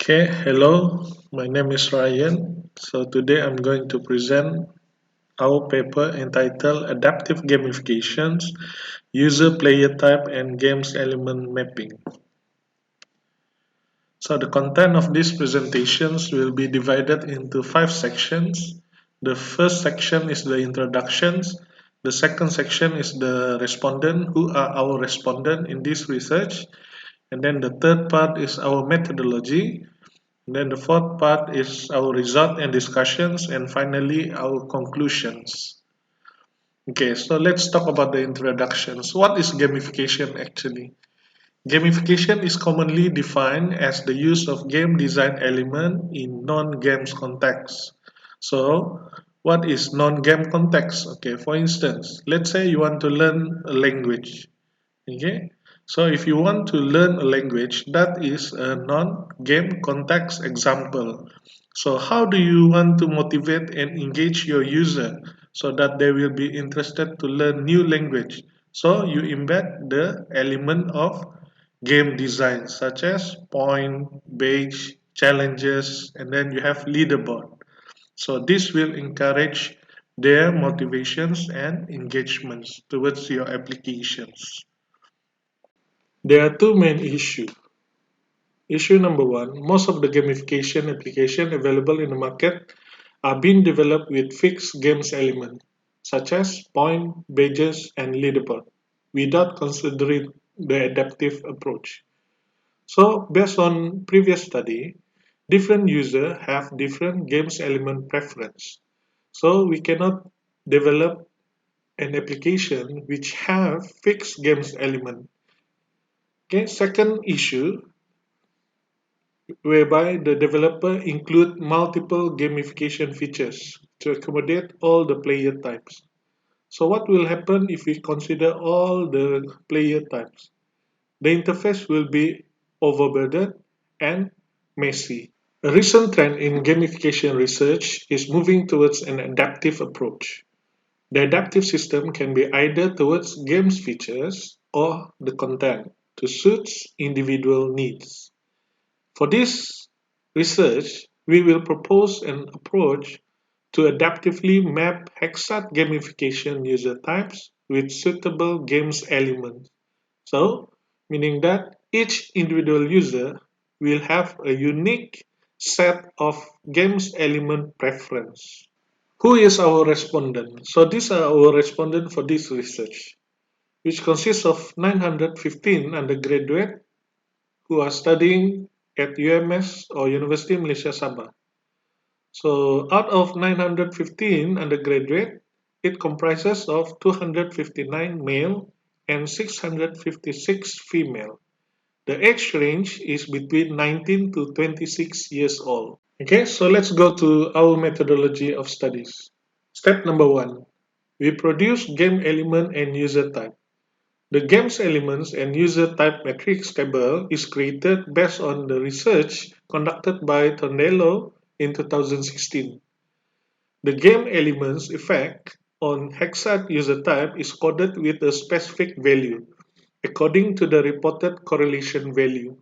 Okay, hello, my name is Ryan. So today I'm going to present our paper entitled Adaptive Gamifications, User Player Type and Games Element Mapping. So the content of these presentations will be divided into 5 sections. The first section is the introductions. The second section is the respondent, who are our respondent in this research. And then the third part is our methodology. Then the fourth part is our result and discussions, and finally our conclusions. Okay, so let's talk about the introductions. What is gamification actually? Gamification is commonly defined as the use of game design element in non-games context. So, what is non-game context? Okay, for instance, let's say you want to learn a language. Okay, so if you want to learn a language, that is a non-game context example. So how do you want to motivate and engage your user so that they will be interested to learn new language? So you embed the element of game design such as point, badge, challenges, and then you have leaderboard. So this will encourage their motivations and engagements towards your applications. There are two main issues. Issue number one, most of the gamification applications available in the market are being developed with fixed games elements, such as point, badges, and leaderboard, without considering the adaptive approach. So, based on previous study, different users have different games element preference. So, we cannot develop an application which have fixed games element. Okay, second issue, whereby the developer include multiple gamification features to accommodate all the player types. So what will happen if we consider all the player types? The interface will be overburdened and messy. A recent trend in gamification research is moving towards an adaptive approach. The adaptive system can be either towards games features or the content to suit individual needs. For this research, we will propose an approach to adaptively map Hexat gamification user types with suitable games elements. So, meaning that each individual user will have a unique set of games element preference. Who is our respondent? So these are our respondent for this research, which consists of 915 undergraduate who are studying at UMS or University Malaysia Sabah. So out of 915 undergraduate, it comprises of 259 male and 656 female. The age range is between 19 to 26 years old. Okay, so let's go to our methodology of studies. Step number one, we produce game element and user type. The games elements and user type matrix table is created based on the research conducted by Tondello in 2016. The game elements effect on Hexat user type is coded with a specific value according to the reported correlation value.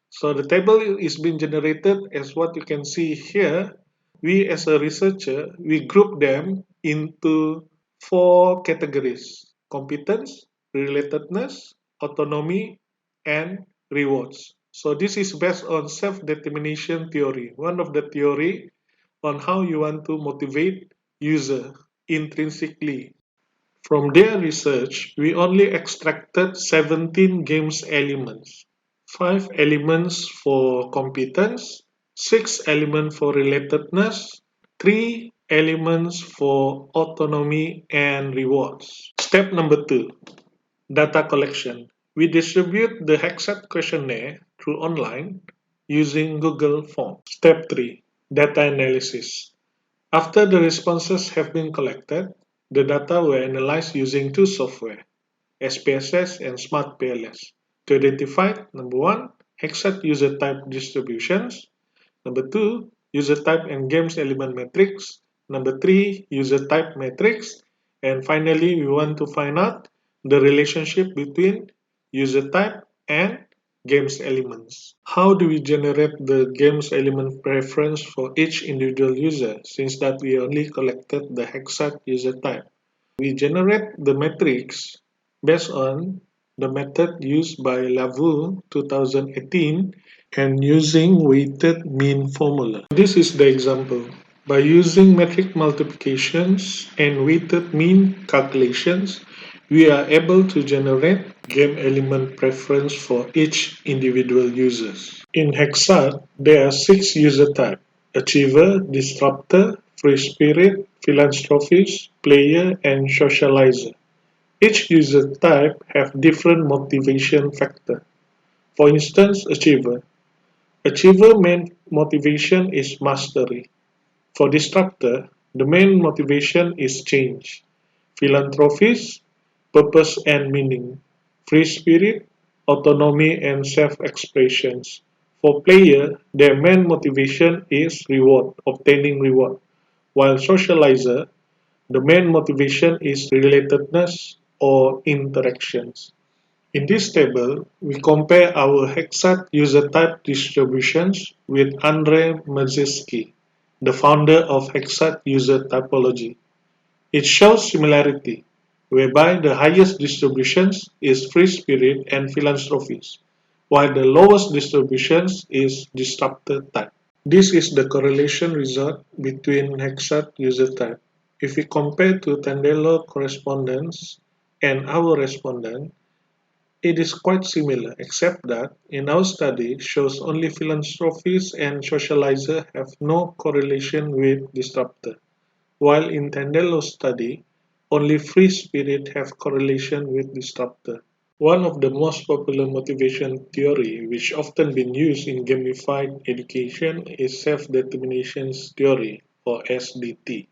So the table is being generated as what you can see here. We as a researcher, we group them into 4 categories: competence, relatedness, autonomy, and rewards. So this is based on self-determination theory, one of the theory on how you want to motivate user intrinsically. From their research, we only extracted 17 games elements. 5 elements for competence, 6 elements for relatedness, 3 elements for autonomy and rewards. Step number 2, data collection. We distribute the Hexat questionnaire through online using Google Forms. Step 3, data analysis. After the responses have been collected, the data were analyzed using 2 software, SPSS and SmartPLS, to identify, number 1, Hexat user type distributions, number 2, user type and games element matrix, number 3, user type matrix, and finally we want to find out the relationship between user type and games elements. How do we generate the games element preference for each individual user, since that we only collected the Hexat user type? We generate the matrix based on the method used by Lavu 2018 and using weighted mean formula. This is the example. By using metric multiplications and weighted mean calculations, we are able to generate game element preference for each individual users. In Hexad, there are 6 user types: Achiever, Disruptor, Free Spirit, Philanthropist, Player, and Socializer. Each user type have different motivation factor. For instance, Achiever. Achiever main motivation is mastery. For Disruptor, the main motivation is change. Philanthropist, purpose and meaning. Free spirit, autonomy and self-expressions. For player, their main motivation is reward, obtaining reward. While socializer, the main motivation is relatedness or interactions. In this table, we compare our Hexat user type distributions with Andrei Mazeski, the founder of Hexat user typology. It shows similarity, whereby the highest distributions is free spirit and philanthropist, while the lowest distributions is disruptor type. This is the correlation result between Hexat user type. If we compare to Tandelo correspondence and our respondent, it is quite similar, except that in our study shows only philanthropists and socializer have no correlation with disruptor, while in Tandelo's study, only free spirit have correlation with disruptor. One of the most popular motivation theory which often been used in gamified education is self-determination theory or SDT.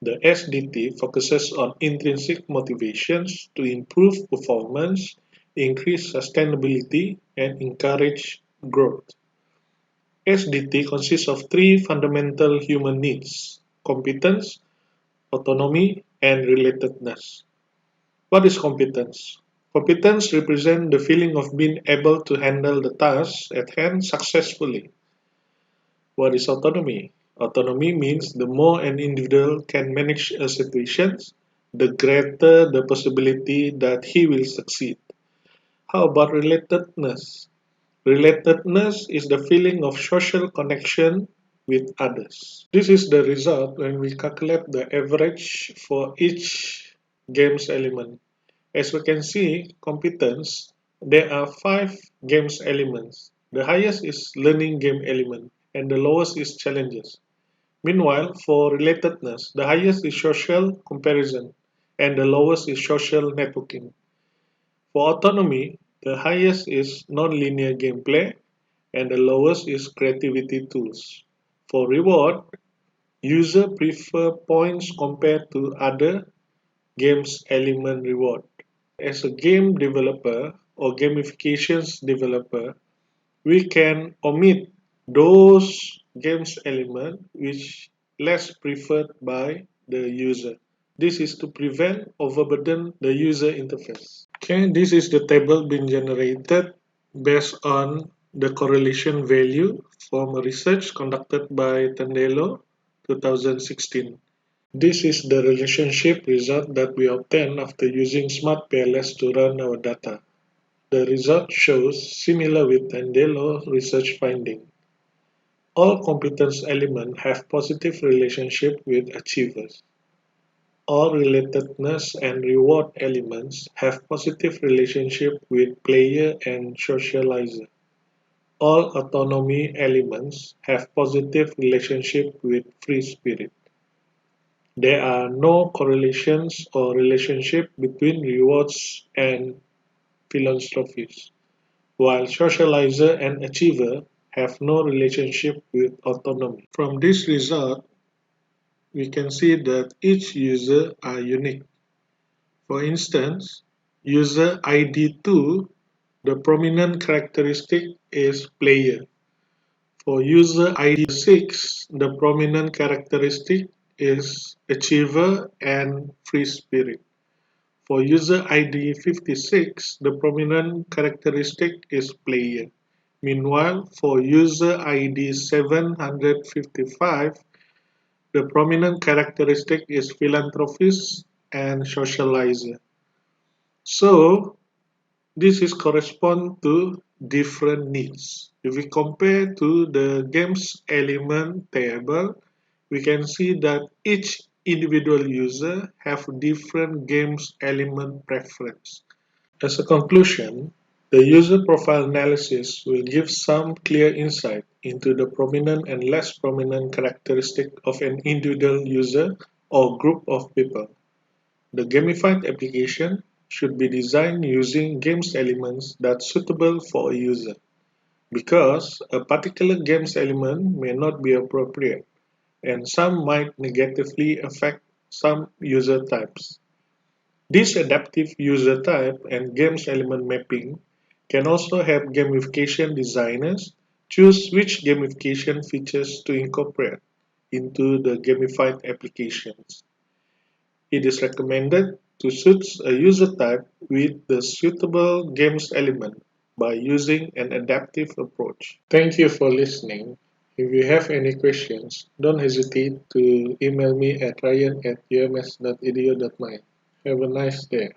The SDT focuses on intrinsic motivations to improve performance, increase sustainability, and encourage growth. SDT consists of three fundamental human needs: competence, autonomy, and relatedness. What is competence? Competence represents the feeling of being able to handle the task at hand successfully. What is autonomy? Autonomy means the more an individual can manage a situation, the greater the possibility that he will succeed. How about relatedness? Relatedness is the feeling of social connection with others. This is the result when we calculate the average for each games element. As we can see, competence, there are 5 games elements. The highest is learning game element and the lowest is challenges. Meanwhile, for relatedness, the highest is social comparison and the lowest is social networking. For autonomy, the highest is non-linear gameplay and the lowest is creativity tools. For reward, user prefer points compared to other games element reward. As a game developer or gamifications developer, we can omit those games element which less preferred by the user. This is to prevent overburden the user interface. Okay, this is the table being generated based on the correlation value from a research conducted by Tandelo 2016. This is the relationship result that we obtained after using SmartPLS to run our data. The result shows similar with Tandelo research finding. All competence elements have positive relationship with achievers. All relatedness and reward elements have positive relationship with player and socializer. All autonomy elements have positive relationship with free spirit. There are no correlations or relationship between rewards and philanthropies, while socializer and achiever have no relationship with autonomy. From this result, we can see that each user are unique. For instance, user ID2, the prominent characteristic is player. For user ID6, the prominent characteristic is achiever and free spirit. For user ID 56, the prominent characteristic is player. Meanwhile, for user ID 755, the prominent characteristic is philanthropist and socializer. So, this is correspond to different needs. If we compare to the games element table, we can see that each individual user have different games element preference. As a conclusion, the user profile analysis will give some clear insight into the prominent and less prominent characteristic of an individual user or group of people. The gamified application should be designed using games elements that's suitable for a user, because a particular games element may not be appropriate, and some might negatively affect some user types. This adaptive user type and games element mapping can also help gamification designers choose which gamification features to incorporate into the gamified applications. It is recommended to suit a user type with the suitable games element by using an adaptive approach. Thank you for listening. If you have any questions, don't hesitate to email me at ryan@ums.edu.my. Have a nice day.